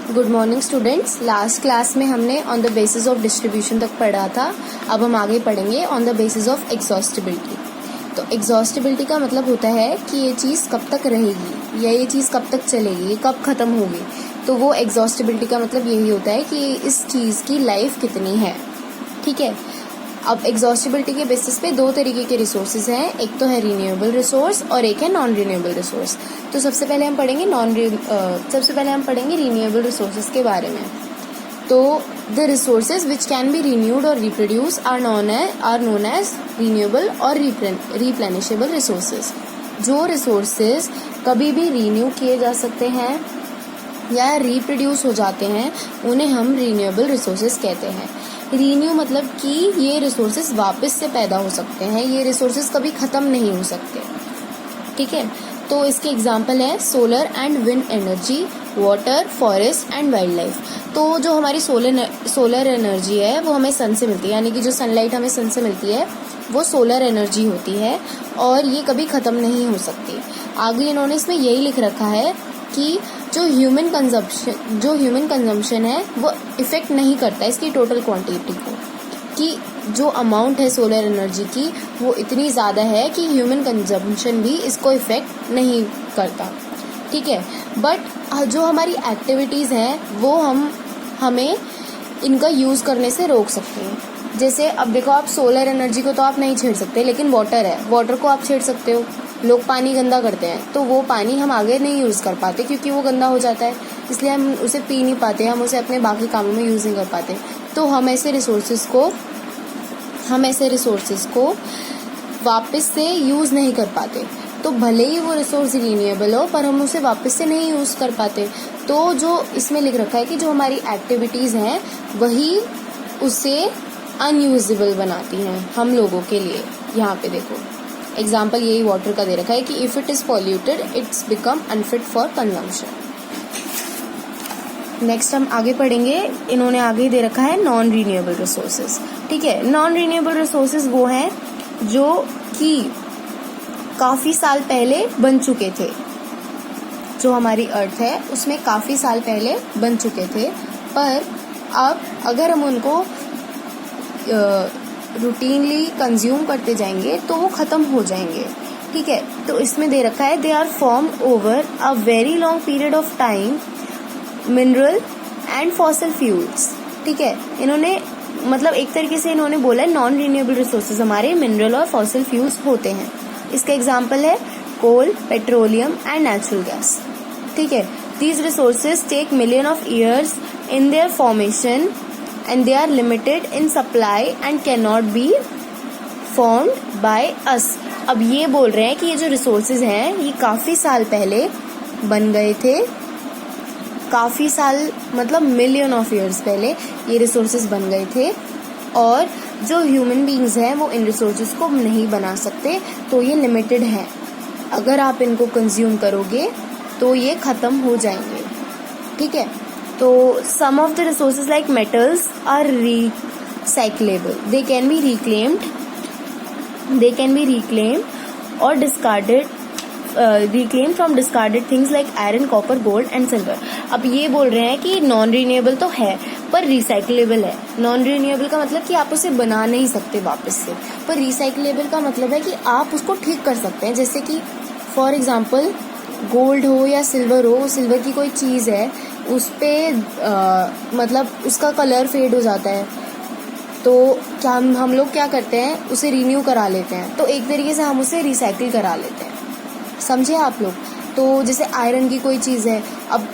Good morning students. Last class में हमने on the basis of distribution तक पढ़ा था। अब हम आगे पढ़ेंगे on the basis of exhaustibility. तो एग्जॉस्टिबिलिटी का मतलब होता है कि ये चीज़ कब तक रहेगी या ये चीज़ कब तक चलेगी, ये कब ख़त्म होगी। तो वो एग्जॉस्टिबिलिटी का मतलब यही होता है कि इस चीज़ की लाइफ कितनी है। ठीक है। अब एग्जॉस्टिबिलिटी के बेसिस पे दो तरीके के रिसोर्सेज हैं, एक तो है रीन्यूएबल रिसोर्स और एक है नॉन रीन्यूएबल रिसोर्स। तो सबसे पहले हम पढ़ेंगे रीन्यूएबल रिसोर्सेज के बारे में। तो the resources which can be renewed और reproduce are known as renewable और रिप्लेनिशेबल रिसोर्सेज। जो रिसोर्सेज कभी भी रीन्यू किए जा सकते हैं या रिप्रोड्यूस हो जाते हैं उन्हें हम रीन्यूएबल रिसोर्सेज कहते हैं। रीन्यू मतलब कि ये रिसोर्सेज वापस से पैदा हो सकते हैं, ये रिसोर्सेज कभी ख़त्म नहीं हो सकते। ठीक है। तो इसके एग्जांपल है solar and wind energy, water, forest and wild life. तो जो हमारी सोलर एनर्जी है वो हमें सन से मिलती है, यानी कि जो सनलाइट हमें सन से मिलती है वो सोलर एनर्जी होती है और ये कभी ख़त्म नहीं हो सकती। आगे इन्होंने इसमें यही लिख रखा है कि जो ह्यूमन कंजम्पशन है वो इफ़ेक्ट नहीं करता इसकी टोटल क्वांटिटी को, कि जो अमाउंट है सोलर एनर्जी की वो इतनी ज़्यादा है कि ह्यूमन कंजम्पशन भी इसको इफ़ेक्ट नहीं करता। ठीक है। बट जो हमारी एक्टिविटीज़ हैं वो हमें इनका यूज़ करने से रोक सकते हैं। जैसे अब देखो, आप सोलर एनर्जी को तो आप नहीं छेड़ सकते, लेकिन वाटर है, वाटर को आप छेड़ सकते हो। लोग पानी गंदा करते हैं तो वो पानी हम आगे नहीं यूज़ कर पाते क्योंकि वो गंदा हो जाता है, इसलिए हम उसे पी नहीं पाते, हम उसे अपने बाकी कामों में यूज़ नहीं कर पाते। तो हम ऐसे रिसोर्सेज को वापस से यूज़ नहीं कर पाते। तो भले ही वो रिसोर्स रीन्यूएबल हो पर हम उसे वापस से नहीं यूज़ कर पाते। तो जो इसमें लिख रखा है कि जो हमारी एक्टिविटीज़ हैं वही उसे अनयूजेबल बनाती हैं हम लोगों के लिए। यहाँ पे देखो एग्जाम्पल यही वाटर का दे रखा है कि if it is polluted it's become unfit for consumption. Next हम आगे पढ़ेंगे, इन्होंने आगे दे रखा है नॉन रीन्यूएबल रिसोर्सेज। ठीक है। नॉन रीन्यूएबल रिसोर्सेज वो हैं जो कि काफ़ी साल पहले बन चुके थे। जो हमारी अर्थ है उसमें काफ़ी साल पहले बन चुके थे, पर अब अगर हम उनको रूटीनली कंज्यूम करते जाएंगे तो वो ख़त्म हो जाएंगे। ठीक है। तो इसमें दे रखा है they are formed over a very long period of time, mineral and fossil fuels. ठीक है। इन्होंने मतलब एक तरीके से इन्होंने बोला है नॉन रीन्यूएबल रिसोर्सेज हमारे मिनरल और फॉसिल फ्यूल्स होते हैं। इसका एग्जाम्पल है coal, petroleum and natural gas. ठीक है। These resources take million of years in their formation and they are limited in supply and cannot be formed by us। अब ये बोल रहे हैं कि ये जो रिसोर्सेज हैं ये काफ़ी साल पहले बन गए थे, काफ़ी साल मतलब मिलियन ऑफ ईयर्स पहले ये रिसोर्सेज बन गए थे और जो ह्यूमन बींग्स हैं वो इन रिसोर्सेज को नहीं बना सकते, तो ये लिमिटेड हैं। अगर आप इनको कंज्यूम करोगे तो ये ख़त्म हो जाएंगे। ठीक है। तो some of the resources like metals are recyclable. They can be reclaimed or discarded, reclaimed from discarded things like iron, copper, gold and silver। अब ये बोल रहे हैं कि नॉन रीन्यूएबल तो है पर रिसाइकलेबल है। नॉन रीन्यूएबल का मतलब कि आप उसे बना नहीं सकते वापस से, पर रिसाइकलेबल का मतलब है कि आप उसको ठीक कर सकते हैं। जैसे कि फॉर एग्जाम्पल गोल्ड हो या सिल्वर हो, सिल्वर की कोई चीज़ है उस पर मतलब उसका कलर फेड हो जाता है, तो क्या हम लोग क्या करते हैं उसे रीन्यू करा लेते हैं। तो एक तरीके से हम उसे रिसाइकिल करा लेते हैं, समझे आप लोग। तो जैसे आयरन की कोई चीज़ है, अब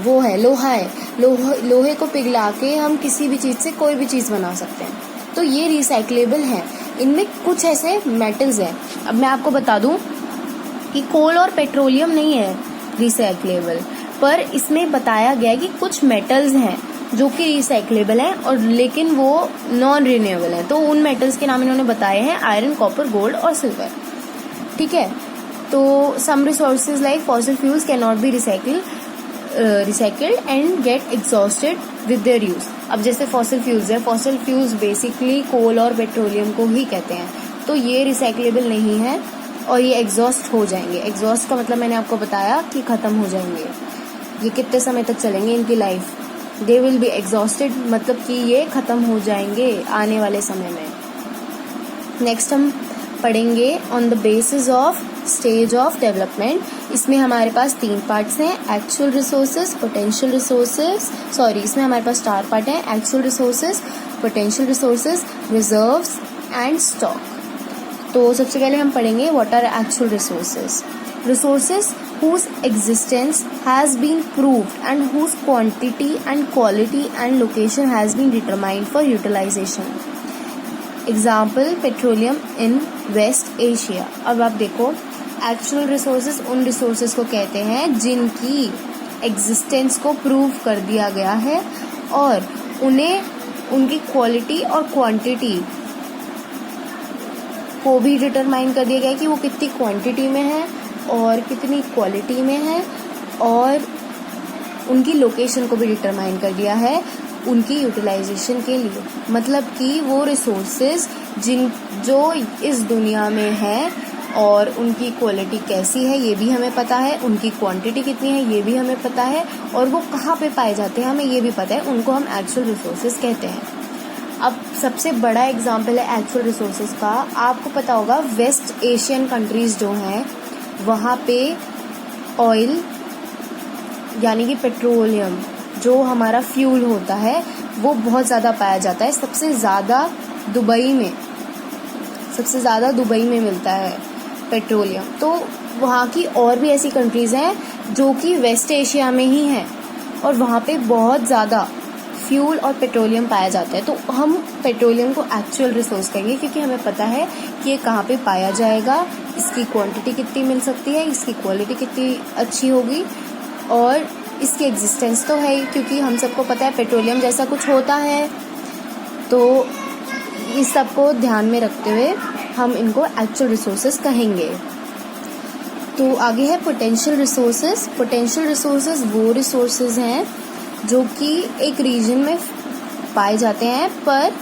वो है लोहा है, लोहे को पिघला के हम किसी भी चीज़ से कोई भी चीज़ बना सकते हैं, तो ये रिसाइकलेबल है। इनमें कुछ ऐसे मेटल्स हैं, अब मैं आपको बता दूं कि कोल और पेट्रोलियम नहीं है रिसाइकलेबल, पर इसमें बताया गया है कि कुछ मेटल्स हैं जो कि रिसाइकलेबल हैं और लेकिन वो नॉन रिन्यूएबल हैं। तो उन मेटल्स के नाम इन्होंने बताए हैं आयरन, कॉपर, गोल्ड और सिल्वर। ठीक है। तो some resources like fossil fuels can not be recycled and get exhausted with their use. अब जैसे फॉसिल फ्यूल्स है, फॉसिल फ्यूल्स बेसिकली कोल और पेट्रोलियम को ही कहते हैं, तो ये रिसाइकलेबल नहीं है और ये एग्जॉस्ट हो जाएंगे। एग्जॉस्ट का मतलब मैंने आपको बताया कि ख़त्म हो जाएंगे। ये कितने समय तक चलेंगे इनकी life, they will be exhausted, मतलब कि ये ख़त्म हो जाएंगे आने वाले समय में। नेक्स्ट हम पढ़ेंगे on the basis of stage of development. इसमें हमारे पास 3 पार्ट्स हैं, एक्चुअल रिसोर्सेज, पोटेंशियल रिसोर्सेज, इसमें हमारे पास 4 पार्ट हैं, actual resources, potential resources, reserves and stock. तो सबसे पहले हम पढ़ेंगे what are actual resources. Resources whose existence has been proved and whose quantity and quality and location has been determined for utilization. Example, petroleum in West Asia. अब आप देखो, actual resources उन resources को कहते हैं जिनकी एग्जिस्टेंस को prove कर दिया गया है और उन्हें उनकी क्वालिटी और क्वांटिटी को भी डिटरमाइन कर दिया गया है कि वो कितनी क्वांटिटी में है और कितनी क्वालिटी में है, और उनकी लोकेशन को भी डिटरमाइन कर दिया है उनकी यूटिलाइजेशन के लिए। मतलब कि वो रिसोर्सेज जो इस दुनिया में है और उनकी क्वालिटी कैसी है ये भी हमें पता है, उनकी क्वांटिटी कितनी है ये भी हमें पता है, और वो कहाँ पे पाए जाते हैं हमें ये भी पता है, उनको हम एक्चुअल रिसोर्सेज कहते हैं। अब सबसे बड़ा एग्जाम्पल है एक्चुअल रिसोर्सेज का, आपको पता होगा वेस्ट एशियन कंट्रीज जो हैं वहाँ पे ऑयल यानी कि पेट्रोलियम जो हमारा फ्यूल होता है वो बहुत ज़्यादा पाया जाता है। सबसे ज़्यादा दुबई में मिलता है पेट्रोलियम। तो वहाँ की और भी ऐसी कंट्रीज़ हैं जो कि वेस्ट एशिया में ही हैं और वहाँ पे बहुत ज़्यादा फ्यूल और पेट्रोलियम पाया जाता है। तो हम पेट्रोलियम को एक्चुअल रिसोर्स कहेंगे क्योंकि हमें पता है कि ये कहाँ पे पाया जाएगा, इसकी क्वांटिटी कितनी मिल सकती है, इसकी क्वालिटी कितनी अच्छी होगी और इसकी एग्जिस्टेंस तो है ही, क्योंकि हम सबको पता है पेट्रोलियम जैसा कुछ होता है। तो इस सब को ध्यान में रखते हुए हम इनको एक्चुअल रिसोर्सेज कहेंगे। तो आगे है पोटेंशियल रिसोर्सेज। पोटेंशियल रिसोर्सेज वो रिसोर्सेज हैं जो कि एक रीजन में पाए जाते हैं पर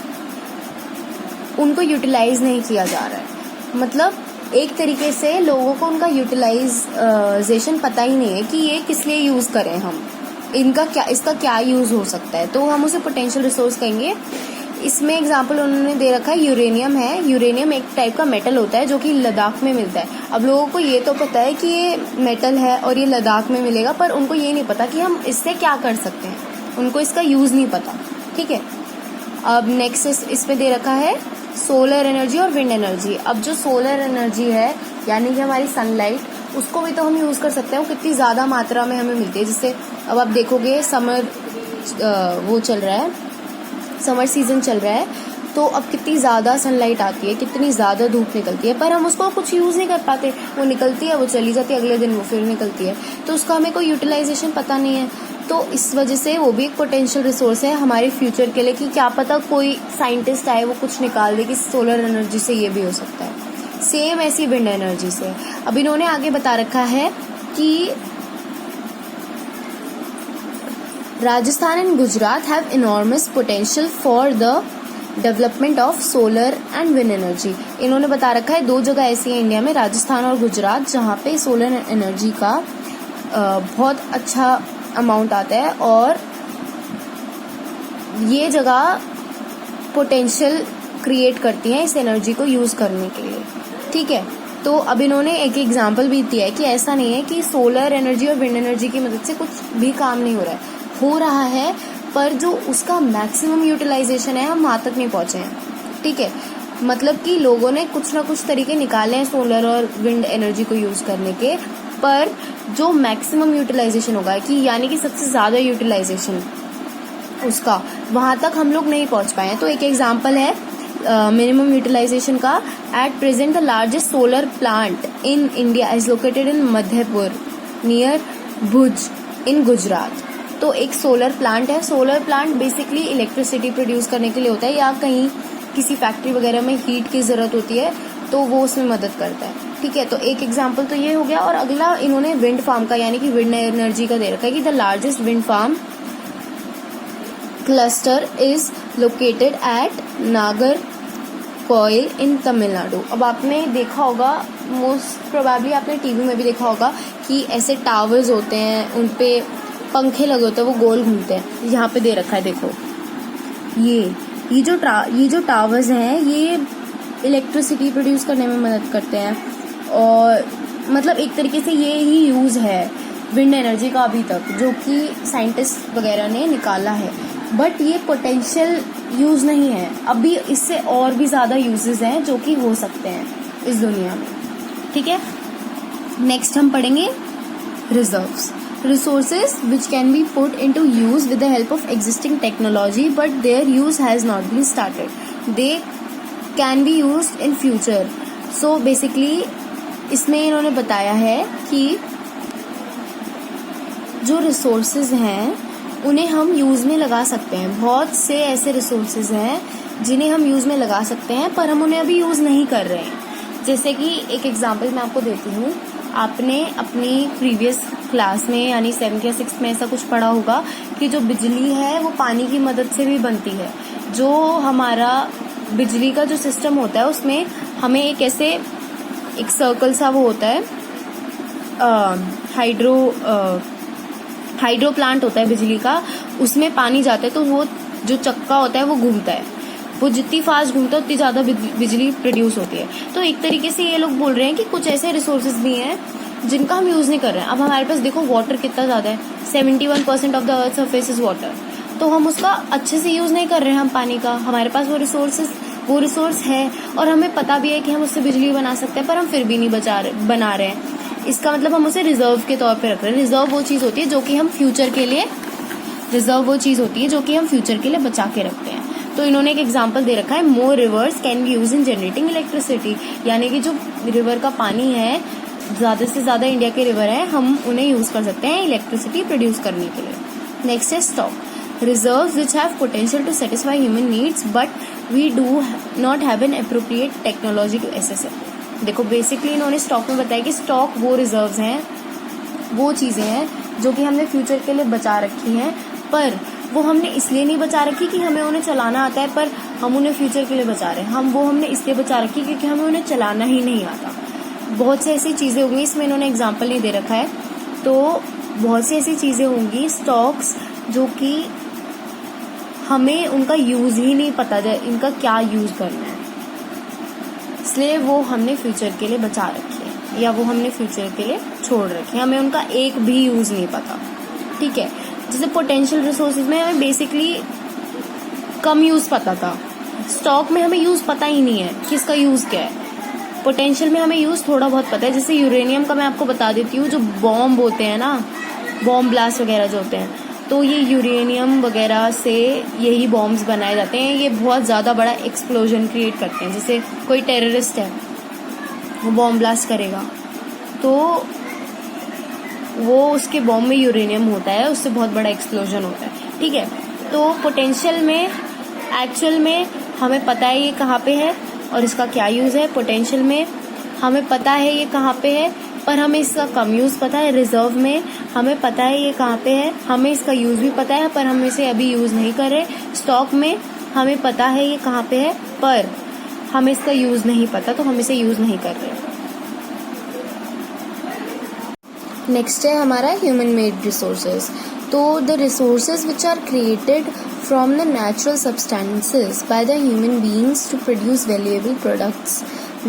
उनको यूटिलाइज नहीं किया जा रहा है। मतलब एक तरीके से लोगों को उनका यूटिलाइजेशन पता ही नहीं है कि ये किस लिए यूज़ करें, हम इसका क्या यूज़ हो सकता है, तो हम उसे पोटेंशियल रिसोर्स कहेंगे। इसमें एग्जांपल उन्होंने दे रखा है, यूरेनियम है। यूरेनियम एक टाइप का मेटल होता है जो कि लद्दाख में मिलता है। अब लोगों को ये तो पता है कि ये मेटल है और ये लद्दाख में मिलेगा, पर उनको ये नहीं पता कि हम इससे क्या कर सकते हैं, उनको इसका यूज़ नहीं पता। ठीक है, अब नेक्स्ट इसमें दे रखा है सोलर एनर्जी और विंड एनर्जी। अब जो सोलर एनर्जी है यानी कि हमारी सनलाइट, उसको भी तो हम यूज़ कर सकते हैं, वो कितनी ज़्यादा मात्रा में हमें मिलती है। जिससे अब आप देखोगे समर वो चल रहा है, समर सीजन चल रहा है, तो अब कितनी ज़्यादा सनलाइट आती है, कितनी ज़्यादा धूप निकलती है, पर हम उसको कुछ यूज़ नहीं कर पाते। वो निकलती है, वो चली जाती है, अगले दिन वो फिर निकलती है, तो उसका हमें कोई यूटिलाइजेशन पता नहीं है। तो इस वजह से वो भी एक पोटेंशियल रिसोर्स है हमारे फ्यूचर के लिए कि क्या पता कोई साइंटिस्ट आए वो कुछ निकाल दे कि सोलर एनर्जी से ये भी हो सकता है। सेम ऐसी विंड एनर्जी से। अब इन्होंने आगे बता रखा है कि Rajasthan and Gujarat have enormous potential for the development of solar and wind energy. इन्होंने बता रखा है 2 जगह ऐसी हैं इंडिया में, राजस्थान और गुजरात, जहाँ पे सोलर एनर्जी का बहुत अच्छा अमाउंट आता है और ये जगह पोटेंशियल क्रिएट करती हैं इस एनर्जी को यूज़ करने के लिए। ठीक है, तो अब इन्होंने एक एग्जांपल भी दिया है कि ऐसा नहीं है कि सोलर एनर्जी और विंड एनर्जी की मदद से कुछ भी काम नहीं हो रहा है, पर जो उसका मैक्सिमम यूटिलाइजेशन है हम वहाँ तक नहीं पहुँचे हैं। ठीक है, मतलब कि लोगों ने कुछ ना कुछ तरीके निकाले हैं सोलर और विंड एनर्जी को यूज़ करने के, पर जो मैक्सिमम यूटिलाइजेशन होगा कि यानी कि सबसे ज़्यादा यूटिलाइजेशन उसका, वहाँ तक हम लोग नहीं पहुँच पाए हैं। तो एक एग्जांपल है मिनिमम यूटिलाइजेशन का। At present the largest solar plant in India is located in Madhapur near Bhuj in Gujarat. तो एक सोलर प्लांट है। Solar plant basically electricity produce करने के लिए होता है या कहीं किसी फैक्ट्री वगैरह में हीट की ज़रूरत होती है तो वो उसमें मदद करता है। ठीक है, तो एक एग्जांपल तो ये हो गया। और अगला इन्होंने विंड फार्म का यानी कि विंड एनर्जी का दे रखा है कि the largest wind farm cluster is located at Nagercoil in Tamil Nadu. अब आपने देखा होगा, मोस्ट प्रोबेबली आपने टीवी में भी देखा होगा कि ऐसे टावर्स होते हैं, उन पे पंखे लगे होते हैं वो गोल घूमते हैं। यहाँ पे दे रखा है देखो, ये जो टावर्स हैं ये इलेक्ट्रिसिटी प्रोड्यूस करने में मदद करते हैं, और मतलब एक तरीके से ये ही यूज़ है विंड एनर्जी का अभी तक, जो कि साइंटिस्ट वगैरह ने निकाला है। बट ये पोटेंशियल यूज़ नहीं है, अभी इससे और भी ज़्यादा यूजेस हैं जो कि हो सकते हैं इस दुनिया में। ठीक है, नेक्स्ट हम पढ़ेंगे reserves. Resources which can be put into use with the help of existing technology but their use has not been started. They can be used in future. So basically इसमें इन्होंने बताया है कि जो resources हैं उन्हें हम यूज़ में लगा सकते हैं। बहुत से ऐसे resources हैं जिन्हें हम यूज़ में लगा सकते हैं पर हम उन्हें अभी यूज़ नहीं कर रहे हैं। जैसे कि एक एग्जांपल मैं आपको देती हूँ, आपने अपनी प्रीवियस क्लास में यानी 7th या 6th में ऐसा कुछ पढ़ा होगा कि जो बिजली है वो पानी की मदद से भी बनती है। जो हमारा बिजली का जो सिस्टम होता है उसमें हमें एक ऐसे एक सर्कल सा वो होता है, हाइड्रो प्लांट होता है बिजली का, उसमें पानी जाता है तो वो जो चक्का होता है वो घूमता है, वो जितनी फास्ट घूमता है उतनी ज़्यादा बिजली प्रोड्यूस होती है। तो एक तरीके से ये लोग बोल रहे हैं कि कुछ ऐसे रिसोर्सेज भी हैं जिनका हम यूज़ नहीं कर रहे हैं। अब हमारे पास देखो वाटर कितना ज़्यादा है, 71% of the earth surface is water, तो हम उसका अच्छे से यूज़ नहीं कर रहे हैं हम पानी का। हमारे पास वो रिसोर्स है और हमें पता भी है कि हम उससे बिजली बना सकते हैं, पर हम फिर भी नहीं बना रहे हैं। इसका मतलब हम उसे रिजर्व के तौर पे रख रहे हैं। रिजर्व वो चीज़ होती है जो कि हम फ्यूचर के लिए बचा के रखते हैं। तो इन्होंने एक एग्जांपल दे रखा है, more rivers can be use in generating electricity, यानी कि जो रिवर का पानी है, ज़्यादा से ज़्यादा इंडिया के रिवर हैं, हम उन्हें यूज़ कर सकते हैं इलेक्ट्रिसिटी प्रोड्यूस करने के लिए। नेक्स्ट है stock. Reserves which have potential to satisfy human needs but we do not have an appropriate technology to access it. देखो बेसिकली इन्होंने स्टॉक में बताया कि स्टॉक वो रिजर्व्स हैं, वो चीज़ें हैं जो कि हमने फ्यूचर के लिए बचा रखी हैं, पर वो हमने इसलिए नहीं बचा रखी कि हमें उन्हें चलाना आता है, पर हम उन्हें फ्यूचर के लिए बचा रहे हैं। हमने इसलिए बचा रखी क्योंकि हमें उन्हें चलाना ही नहीं आता। बहुत से ऐसी चीज़ें होंगी, इसमें इन्होंने एग्जाम्पल नहीं दे रखा है, तो बहुत सी ऐसी चीज़ें होंगी स्टॉक्स जो कि हमें उनका यूज़ ही नहीं पता है, इनका क्या यूज़ करना है, इसलिए वो हमने फ्यूचर के लिए बचा रखी है या वो हमने फ्यूचर के लिए छोड़ रखी है, हमें उनका एक भी यूज़ नहीं पता। ठीक है, जैसे पोटेंशियल रिसोर्सेज में हमें बेसिकली कम यूज़ पता था, स्टॉक में हमें यूज़ पता ही नहीं है कि इसका यूज़ क्या है। पोटेंशियल में हमें यूज़ थोड़ा बहुत पता है, जैसे यूरेनियम का मैं आपको बता देती हूँ, जो बॉम्ब होते हैं ना, बॉम्ब ब्लास्ट वगैरह जो होते हैं, तो ये यूरेनियम वगैरह से यही बॉम्ब्स बनाए जाते हैं। ये बहुत ज़्यादा बड़ा एक्सप्लोजन क्रिएट करते हैं। जैसे कोई टेररिस्ट है, वो बॉम्ब ब्लास्ट करेगा तो वो उसके बॉम्ब में यूरेनियम होता है, उससे बहुत बड़ा एक्सप्लोजन होता है। ठीक है, तो पोटेंशियल में एक्चुअल में हमें पता है ये कहाँ पे है और इसका क्या यूज़ है। पोटेंशियल में हमें पता है ये कहाँ पे है पर हमें इसका कम यूज़ पता है। रिजर्व में हमें पता है ये कहाँ पे है, हमें इसका यूज़ भी पता है पर हम इसे अभी यूज़ नहीं कर रहे। स्टॉक में हमें पता है ये कहाँ पे है पर हमें इसका यूज़ नहीं पता, तो हम इसे यूज़ नहीं कर रहे। नेक्स्ट है हमारा ह्यूमन मेड रिसोर्सेज। तो the resources which are created from the natural substances by the human beings to produce valuable products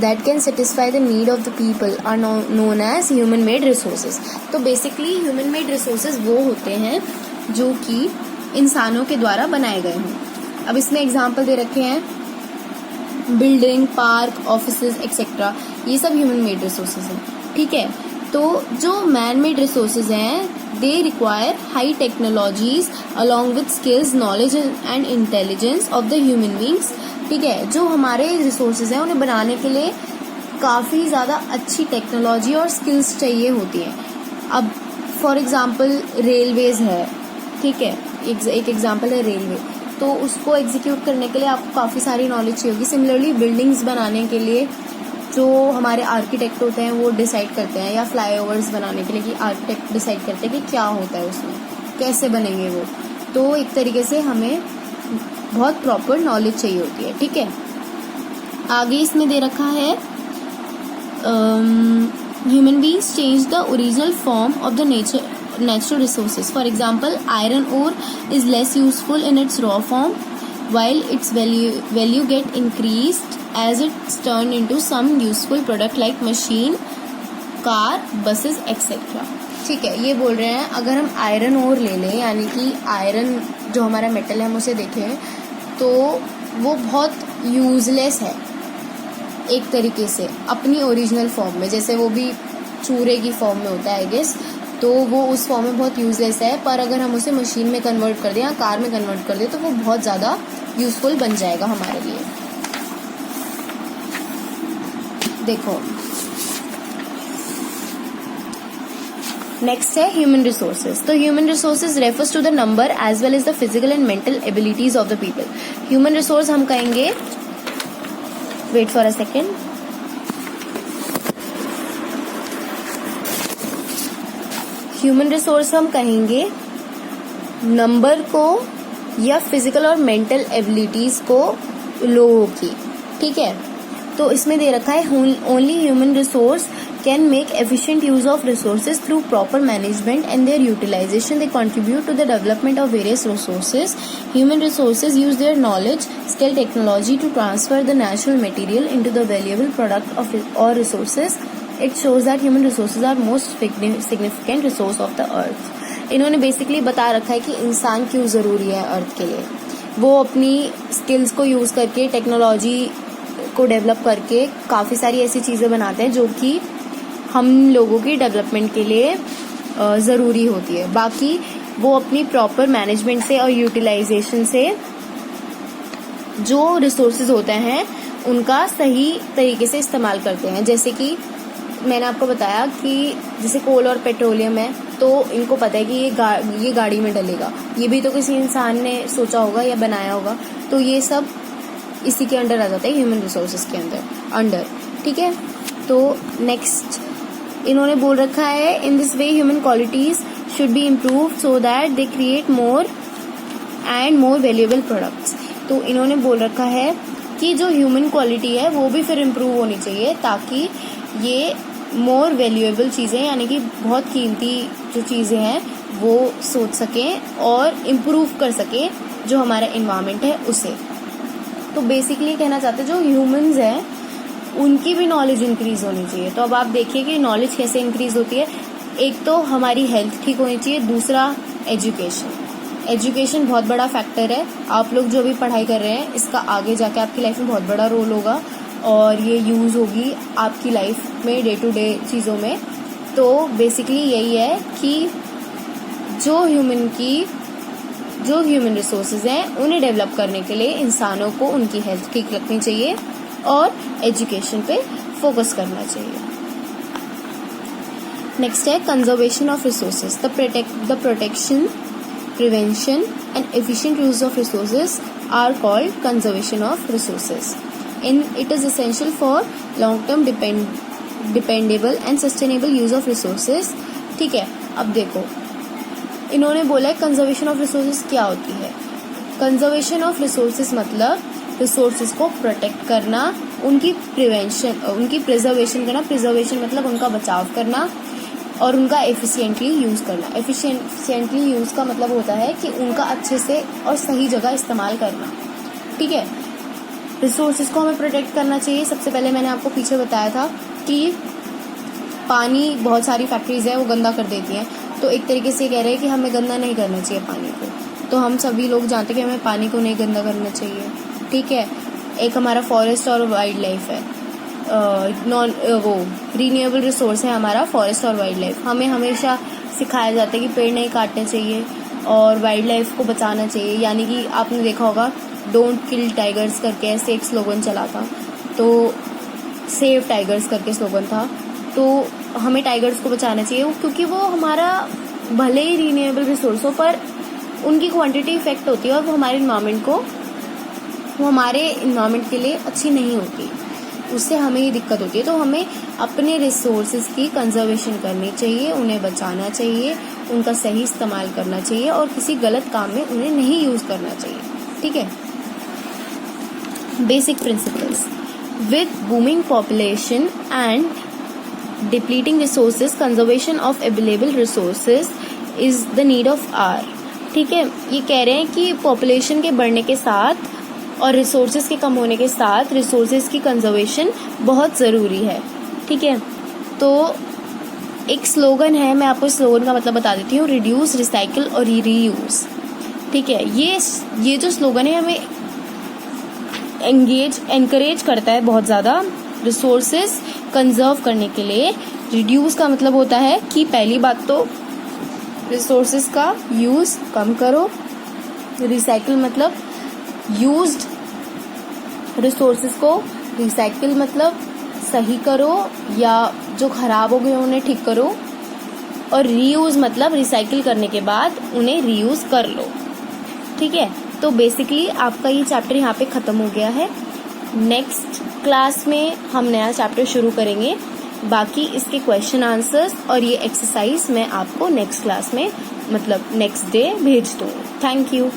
that can satisfy the need of the people are known as human made resources। तो basically human made resources वो होते हैं जो कि इंसानों के द्वारा बनाए गए हों। अब इसमें एग्जाम्पल दे रखे हैं बिल्डिंग, पार्क, ऑफिसेज एक्सेट्रा, ये सब ह्यूमन मेड रिसोर्सेज हैं। ठीक है, तो जो मैन मेड रिसोर्सेज हैं they require high technologies along with skills, knowledge and intelligence of the human beings। ठीक है, जो हमारे रिसोर्सेज हैं उन्हें बनाने के लिए काफ़ी ज़्यादा अच्छी टेक्नोलॉजी और स्किल्स चाहिए होती हैं। अब फॉर एग्जांपल रेलवेज है, ठीक है, एक एग्जांपल है रेलवे, तो उसको एग्जीक्यूट करने के लिए आपको काफ़ी सारी नॉलेज चाहिए होगी। सिमिलरली बिल्डिंग्स बनाने के लिए जो हमारे आर्किटेक्ट होते हैं वो डिसाइड करते हैं, या फ्लाईओवर्स बनाने के लिए कि आर्किटेक्ट डिसाइड करते हैं कि क्या होता है उसमें, कैसे बनेंगे वो। तो एक तरीके से हमें बहुत प्रॉपर नॉलेज चाहिए होती है। ठीक है, आगे इसमें दे रखा है human beings change the original form of the nature natural resources. For example, iron ore is less useful in its raw form, while its value get increased as it's turned into some useful product like machine, car, buses etcetera. ठीक है, ये बोल रहे हैं अगर हम iron ore ले लें, यानी कि आयरन जो हमारा मेटल है हम उसे देखें तो वो बहुत यूजलेस है एक तरीके से अपनी ओरिजिनल फॉर्म में, जैसे वो भी चूरे की फॉर्म में होता है आई गेस, तो वो उस फॉर्म में बहुत यूजलेस है. पर अगर हम उसे मशीन में कन्वर्ट कर दें या कार में कन्वर्ट कर दें तो वो बहुत ज़्यादा यूजफुल बन जाएगा हमारे लिए. देखो नेक्स्ट है ह्यूमन रिसोर्सेज. तो human resources refers to the number as well as the physical and mental abilities of the people. Human resource हम कहेंगे, wait for a second, human resource हम कहेंगे नंबर को या फिजिकल और मेंटल एबिलिटीज को लोगों की. ठीक है, तो इसमें दे रखा है only human resource can make efficient use of resources through proper management and their utilization. They contribute to the development of various resources. Human resources use their knowledge, skill, technology to transfer the natural material into the valuable product of or resources. It shows that human resources are most significant resource of the earth. इन्होंने basically बता रखा है कि इंसान क्यों ज़रूरी है अर्थ के लिए. वो अपनी स्किल्स को यूज़ करके, टेक्नोलॉजी को डेवलप करके काफ़ी सारी ऐसी चीज़ें बनाते हैं जो कि हम लोगों की डेवलपमेंट के लिए ज़रूरी होती है. बाकी वो अपनी प्रॉपर मैनेजमेंट से और यूटिलाइजेशन से जो रिसोर्सेज होते हैं उनका सही तरीके से इस्तेमाल करते हैं. जैसे कि मैंने आपको बताया कि जैसे कोल और पेट्रोलियम है तो इनको पता है कि ये गाड़ी में डलेगा, ये भी तो किसी इंसान ने सोचा होगा या बनाया होगा, तो ये सब इसी के अंडर आ जाता है, ह्यूमन रिसोर्सेज के अंडर. ठीक है, तो नेक्स्ट इन्होंने बोल रखा है in this way human qualities should be improve so that they create more and more valuable products. तो इन्होंने बोल रखा है कि जो ह्यूमन क्वालिटी है वो भी फिर इम्प्रूव होनी चाहिए ताकि ये मोर वैल्यूएबल चीज़ें, यानी कि बहुत कीमती जो चीज़ें हैं वो सोच सकें और इम्प्रूव कर सकें जो हमारा इन्वायरमेंट है उसे. तो बेसिकली कहना चाहते हैं जो ह्यूमंस हैं उनकी भी नॉलेज इंक्रीज होनी चाहिए. तो अब आप देखिए कि नॉलेज कैसे इंक्रीज होती है. एक तो हमारी हेल्थ ठीक होनी चाहिए, दूसरा एजुकेशन बहुत बड़ा फैक्टर है. आप लोग जो भी पढ़ाई कर रहे हैं इसका आगे जाके आपकी लाइफ में बहुत बड़ा रोल होगा और ये यूज़ होगी आपकी लाइफ में डे टू डे चीज़ों में. तो बेसिकली यही है कि जो ह्यूमन रिसोर्सेज हैं उन्हें डेवलप करने के लिए इंसानों को उनकी हेल्थ ठीक रखनी चाहिए और एजुकेशन पे फोकस करना चाहिए. नेक्स्ट है conservation of resources. The protection, prevention and efficient use of resources are called conservation of resources. It is essential for long-term dependable and sustainable use of resources. ठीक है, अब देखो इन्होंने बोला है कंजर्वेशन ऑफ रिसोर्सेज क्या होती है. कंजर्वेशन ऑफ रिसोर्सेज मतलब रिसोर्सेज को प्रोटेक्ट करना, उनकी प्रिजर्वेशन करना. प्रिजर्वेशन मतलब उनका बचाव करना और उनका एफिशिएंटली यूज़ करना. एफिशिएंटली यूज़ का मतलब होता है कि उनका अच्छे से और सही जगह इस्तेमाल करना. ठीक है, रिसोर्सेज को हमें प्रोटेक्ट करना चाहिए. सबसे पहले मैंने आपको पीछे बताया था कि पानी, बहुत सारी फैक्ट्रीज है वो गंदा कर देती हैं. तो एक तरीके से कह रहे हैं कि हमें गंदा नहीं करना चाहिए पानी को. तो हम सभी लोग जानते हैं कि हमें पानी को नहीं गंदा करना चाहिए. ठीक है, एक हमारा फॉरेस्ट और वाइल्ड लाइफ है, रीन्यूएबल रिसोर्स है हमारा फॉरेस्ट और वाइल्ड लाइफ. हमें हमेशा सिखाया जाता है कि पेड़ नहीं काटने चाहिए और वाइल्ड लाइफ को बचाना चाहिए. यानी कि आपने देखा होगा डोंट किल टाइगर्स करके ऐसे एक स्लोगन चला था, तो सेव टाइगर्स करके स्लोगन था. तो हमें टाइगर्स को बचाना चाहिए क्योंकि वो हमारा भले ही रीन्यूएबल रिसोर्स हो पर उनकी क्वांटिटी इफेक्ट होती है और वो हमारे इन्वायरमेंट के लिए अच्छी नहीं होती. उससे हमें ये दिक्कत होती है. तो हमें अपने रिसोर्सेज की कंजर्वेशन करनी चाहिए, उन्हें बचाना चाहिए, उनका सही इस्तेमाल करना चाहिए और किसी गलत काम में उन्हें नहीं यूज़ करना चाहिए. ठीक है, basic principles. With booming population and depleting resources, conservation of available resources is the need of hour. ठीक है, ये कह रहे हैं कि पॉपुलेशन के बढ़ने के साथ और रिसोर्सेज के कम होने के साथ रिसोर्सेज की कंजर्वेशन बहुत ज़रूरी है। ठीक है, तो एक स्लोगन है, मैं आपको इस स्लोगन का मतलब बता देती हूँ, रिड्यूस, रिसाइकिल और रीयूज़। ठीक है, ये जो स्लोगन है हमें एनकरेज करता है बहुत ज़्यादा रिसोर्सेज कंजर्व करने के लिए। रिड्यूस का मतलब होता है कि पहली बात तो रिसोर्सेज का यूज़ कम करो। रिसाइकिल मतलब यूज्ड रिसोर्सेज को रिसाइकिल मतलब सही करो या जो ख़राब हो गए उन्हें ठीक करो। और रीयूज़ मतलब रिसाइकिल करने के बाद उन्हें रीयूज़ कर लो। ठीक है, तो बेसिकली आपका ये चैप्टर यहाँ पे ख़त्म हो गया है। नेक्स्ट क्लास में हम नया चैप्टर शुरू करेंगे। बाकी इसके क्वेश्चन आंसर्स और ये एक्सरसाइज मैं आपको नेक्स्ट क्लास में मतलब नेक्स्ट डे भेज दूँगी। Thank you.